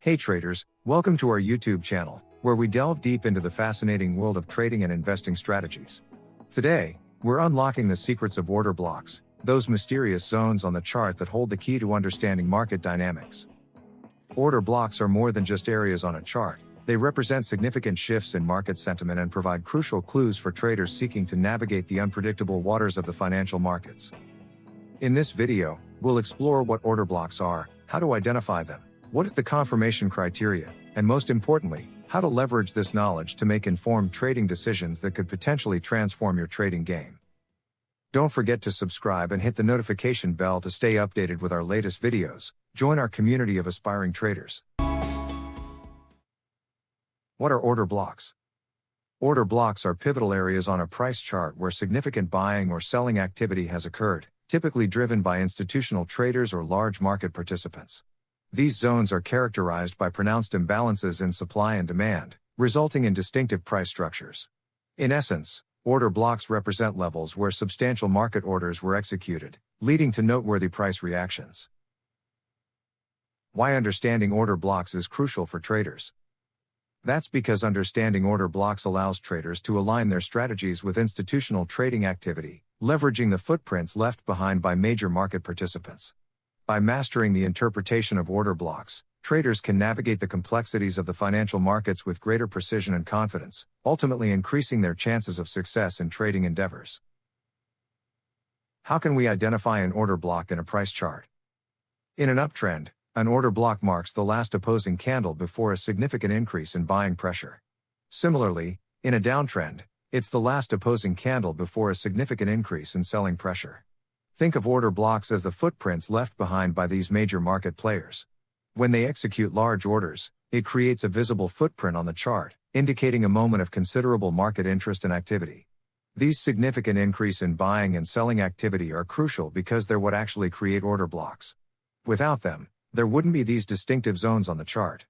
Hey traders, welcome to our YouTube channel, where we delve deep into the fascinating world of trading and investing strategies. Today, we're unlocking the secrets of order blocks, those mysterious zones on the chart that hold the key to understanding market dynamics. Order blocks are more than just areas on a chart. They represent significant shifts in market sentiment and provide crucial clues for traders seeking to navigate the unpredictable waters of the financial markets. In this video, we'll explore what order blocks are, how to identify them, what is the confirmation criteria, and most importantly, how to leverage this knowledge to make informed trading decisions that could potentially transform your trading game. Don't forget to subscribe and hit the notification bell to stay updated with our latest videos. Join our community of aspiring traders. What are order blocks? Order blocks are pivotal areas on a price chart where significant buying or selling activity has occurred, typically driven by institutional traders or large market participants. These zones are characterized by pronounced imbalances in supply and demand, resulting in distinctive price structures. In essence, order blocks represent levels where substantial market orders were executed, leading to noteworthy price reactions. Why understanding order blocks is crucial for traders. That's because understanding order blocks allows traders to align their strategies with institutional trading activity, leveraging the footprints left behind by major market participants. By mastering the interpretation of order blocks, traders can navigate the complexities of the financial markets with greater precision and confidence, ultimately increasing their chances of success in trading endeavors. How can we identify an order block in a price chart? In an uptrend, an order block marks the last opposing candle before a significant increase in buying pressure. Similarly, in a downtrend, it's the last opposing candle before a significant increase in selling pressure. Think of order blocks as the footprints left behind by these major market players. When they execute large orders, it creates a visible footprint on the chart, indicating a moment of considerable market interest and activity. These significant increase in buying and selling activity are crucial because they're what actually create order blocks. Without them, there wouldn't be these distinctive zones on the chart.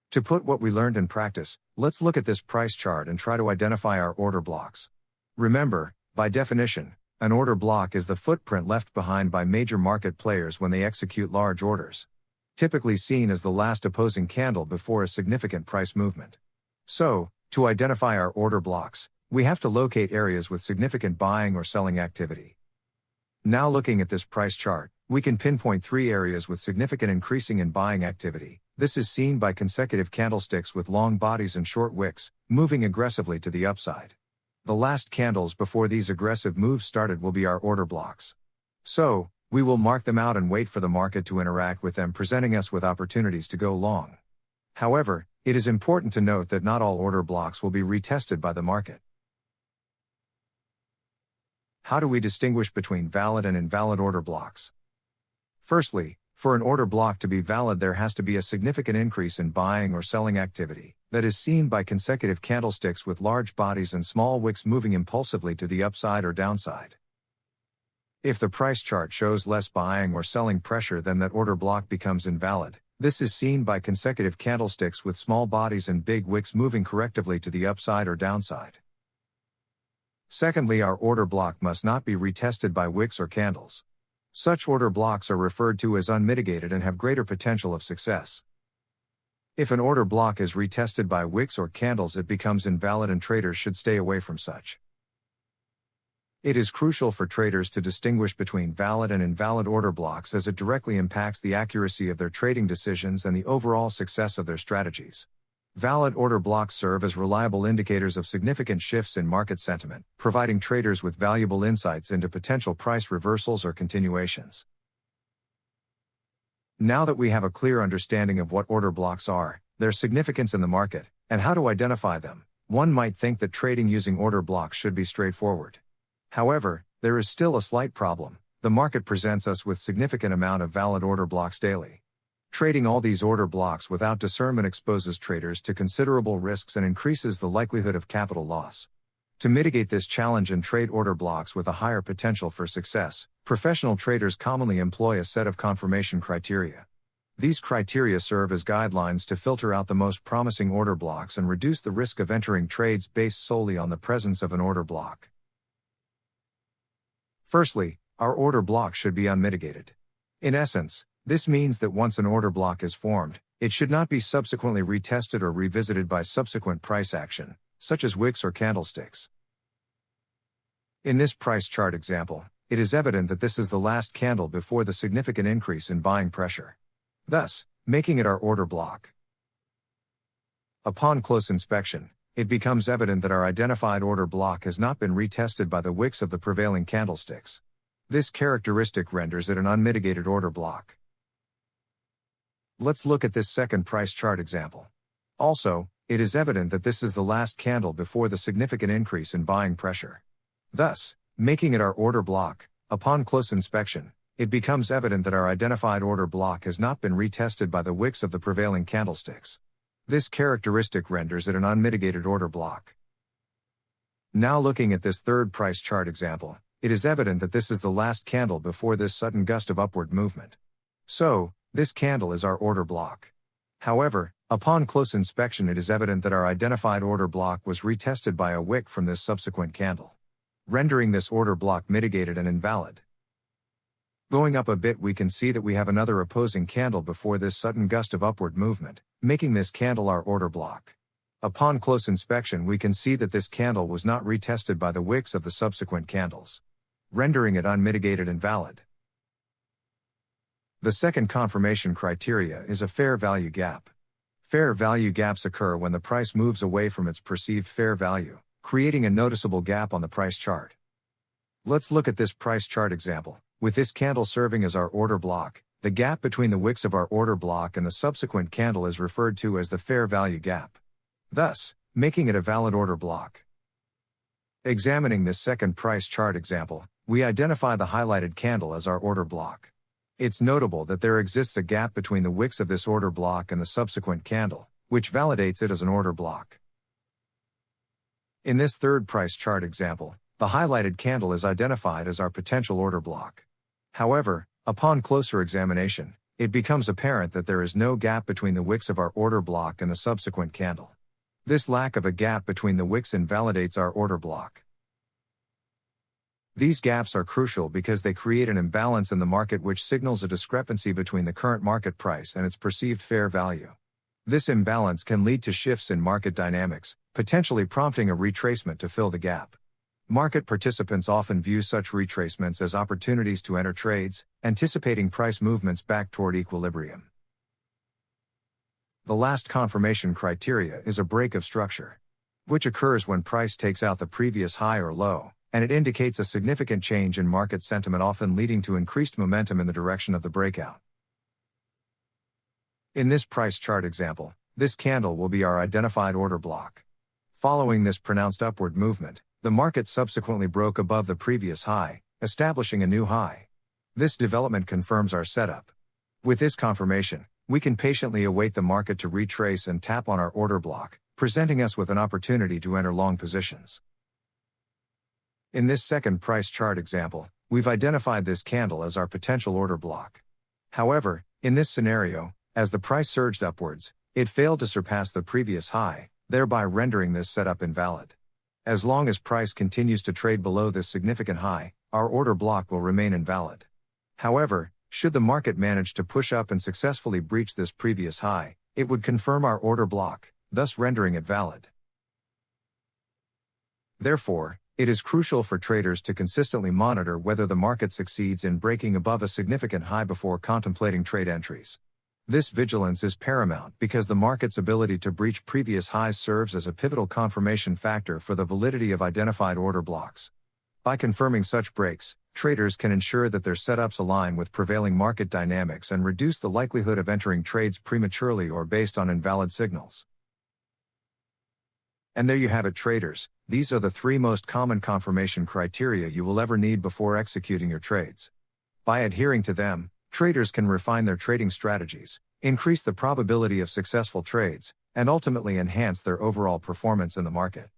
To put what we learned in practice, let's look at this price chart and try to identify our order blocks. Remember, by definition, an order block is the footprint left behind by major market players when they execute large orders, typically seen as the last opposing candle before a significant price movement. So, to identify our order blocks, we have to locate areas with significant buying or selling activity. Now looking at this price chart, we can pinpoint 3 areas with significant increasing in buying activity. This is seen by consecutive candlesticks with long bodies and short wicks, moving aggressively to the upside. The last candles before these aggressive moves started will be our order blocks. So, we will mark them out and wait for the market to interact with them, presenting us with opportunities to go long. However, it is important to note that not all order blocks will be retested by the market. How do we distinguish between valid and invalid order blocks? Firstly, for an order block to be valid, there has to be a significant increase in buying or selling activity, that is seen by consecutive candlesticks with large bodies and small wicks moving impulsively to the upside or downside. If the price chart shows less buying or selling pressure, then that order block becomes invalid. This is seen by consecutive candlesticks with small bodies and big wicks moving correctively to the upside or downside. Secondly, our order block must not be retested by wicks or candles. Such order blocks are referred to as unmitigated and have greater potential of success. If an order block is retested by wicks or candles, it becomes invalid and traders should stay away from such. It is crucial for traders to distinguish between valid and invalid order blocks, as it directly impacts the accuracy of their trading decisions and the overall success of their strategies. Valid order blocks serve as reliable indicators of significant shifts in market sentiment, providing traders with valuable insights into potential price reversals or continuations. Now that we have a clear understanding of what order blocks are, their significance in the market, and how to identify them, one might think that trading using order blocks should be straightforward. However, there is still a slight problem. The market presents us with significant amount of valid order blocks daily. Trading all these order blocks without discernment exposes traders to considerable risks and increases the likelihood of capital loss. To mitigate this challenge and trade order blocks with a higher potential for success, professional traders commonly employ a set of confirmation criteria. These criteria serve as guidelines to filter out the most promising order blocks and reduce the risk of entering trades based solely on the presence of an order block. Firstly, our order block should be unmitigated. In essence, This means that once an order block is formed, it should not be subsequently retested or revisited by subsequent price action, such as wicks or candlesticks. In this price chart example, it is evident that this is the last candle before the significant increase in buying pressure, thus making it our order block. Upon close inspection, it becomes evident that our identified order block has not been retested by the wicks of the prevailing candlesticks. This characteristic renders it an unmitigated order block. Let's look at this second price chart example. Also, it is evident that this is the last candle before the significant increase in buying pressure, thus making it our order block. Upon close inspection, it becomes evident that our identified order block has not been retested by the wicks of the prevailing candlesticks. This characteristic renders it an unmitigated order block. Now looking at this third price chart example, it is evident that this is the last candle before this sudden gust of upward movement. So, this candle is our order block. However, upon close inspection it is evident that our identified order block was retested by a wick from this subsequent candle, rendering this order block mitigated and invalid. Going up a bit, we can see that we have another opposing candle before this sudden gust of upward movement, making this candle our order block. Upon close inspection we can see that this candle was not retested by the wicks of the subsequent candles, rendering it unmitigated and valid. The second confirmation criteria is a fair value gap. Fair value gaps occur when the price moves away from its perceived fair value, creating a noticeable gap on the price chart. Let's look at this price chart example. With this candle serving as our order block, the gap between the wicks of our order block and the subsequent candle is referred to as the fair value gap, thus making it a valid order block. Examining this second price chart example, we identify the highlighted candle as our order block. It's notable that there exists a gap between the wicks of this order block and the subsequent candle, which validates it as an order block. In this third price chart example, the highlighted candle is identified as our potential order block. However, upon closer examination, it becomes apparent that there is no gap between the wicks of our order block and the subsequent candle. This lack of a gap between the wicks invalidates our order block. These gaps are crucial because they create an imbalance in the market which signals a discrepancy between the current market price and its perceived fair value. This imbalance can lead to shifts in market dynamics, potentially prompting a retracement to fill the gap. Market participants often view such retracements as opportunities to enter trades, anticipating price movements back toward equilibrium. The last confirmation criteria is a break of structure, which occurs when price takes out the previous high or low, and it indicates a significant change in market sentiment, often leading to increased momentum in the direction of the breakout. In this price chart example, this candle will be our identified order block. Following this pronounced upward movement, the market subsequently broke above the previous high, establishing a new high. This development confirms our setup. With this confirmation, we can patiently await the market to retrace and tap on our order block, presenting us with an opportunity to enter long positions. In this second price chart example, we've identified this candle as our potential order block. However, in this scenario, as the price surged upwards, it failed to surpass the previous high, thereby rendering this setup invalid. As long as price continues to trade below this significant high, our order block will remain invalid. However, should the market manage to push up and successfully breach this previous high, it would confirm our order block, thus rendering it valid. Therefore, it is crucial for traders to consistently monitor whether the market succeeds in breaking above a significant high before contemplating trade entries. This vigilance is paramount because the market's ability to breach previous highs serves as a pivotal confirmation factor for the validity of identified order blocks. By confirming such breaks, traders can ensure that their setups align with prevailing market dynamics and reduce the likelihood of entering trades prematurely or based on invalid signals. And there you have it, traders. These are the 3 most common confirmation criteria you will ever need before executing your trades. By adhering to them, traders can refine their trading strategies, increase the probability of successful trades, and ultimately enhance their overall performance in the market.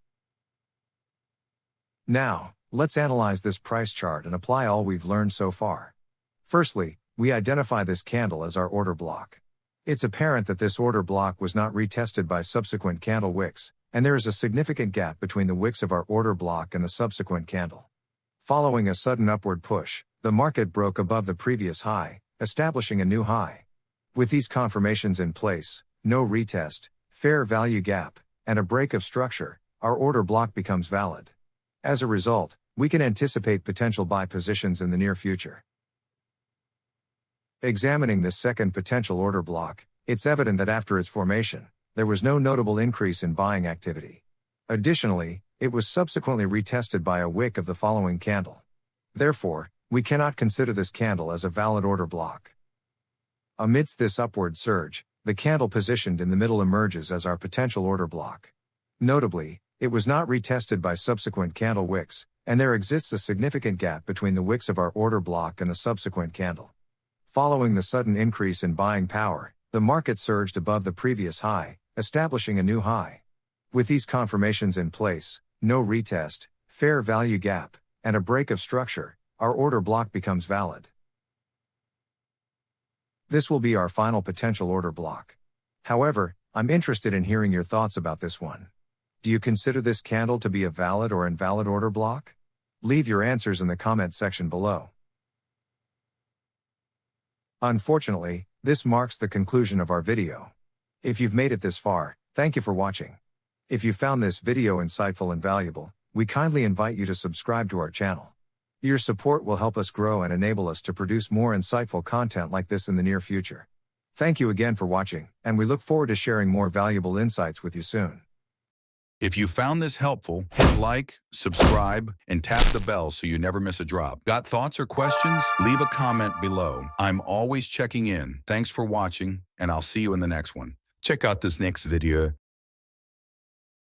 Now, let's analyze this price chart and apply all we've learned so far. Firstly, we identify this candle as our order block. It's apparent that this order block was not retested by subsequent candle wicks, and there is a significant gap between the wicks of our order block and the subsequent candle. Following a sudden upward push, the market broke above the previous high, establishing a new high. With these confirmations in place, no retest, fair value gap, and a break of structure, our order block becomes valid. As a result, we can anticipate potential buy positions in the near future. Examining this second potential order block, it's evident that after its formation, there was no notable increase in buying activity. Additionally, it was subsequently retested by a wick of the following candle. Therefore, we cannot consider this candle as a valid order block. Amidst this upward surge, the candle positioned in the middle emerges as our potential order block. Notably, it was not retested by subsequent candle wicks, and there exists a significant gap between the wicks of our order block and the subsequent candle. Following the sudden increase in buying power, the market surged above the previous high, establishing a new high. With these confirmations in place, no retest, fair value gap, and a break of structure, our order block becomes valid. This will be our final potential order block. However, I'm interested in hearing your thoughts about this one. Do you consider this candle to be a valid or invalid order block? Leave your answers in the comment section below. Unfortunately, this marks the conclusion of our video. If you've made it this far, thank you for watching. If you found this video insightful and valuable, we kindly invite you to subscribe to our channel. Your support will help us grow and enable us to produce more insightful content like this in the near future. Thank you again for watching, and we look forward to sharing more valuable insights with you soon. If you found this helpful, hit like, subscribe, and tap the bell so you never miss a drop. Got thoughts or questions? Leave a comment below. I'm always checking in. Thanks for watching, and I'll see you in the next one. Check out this next video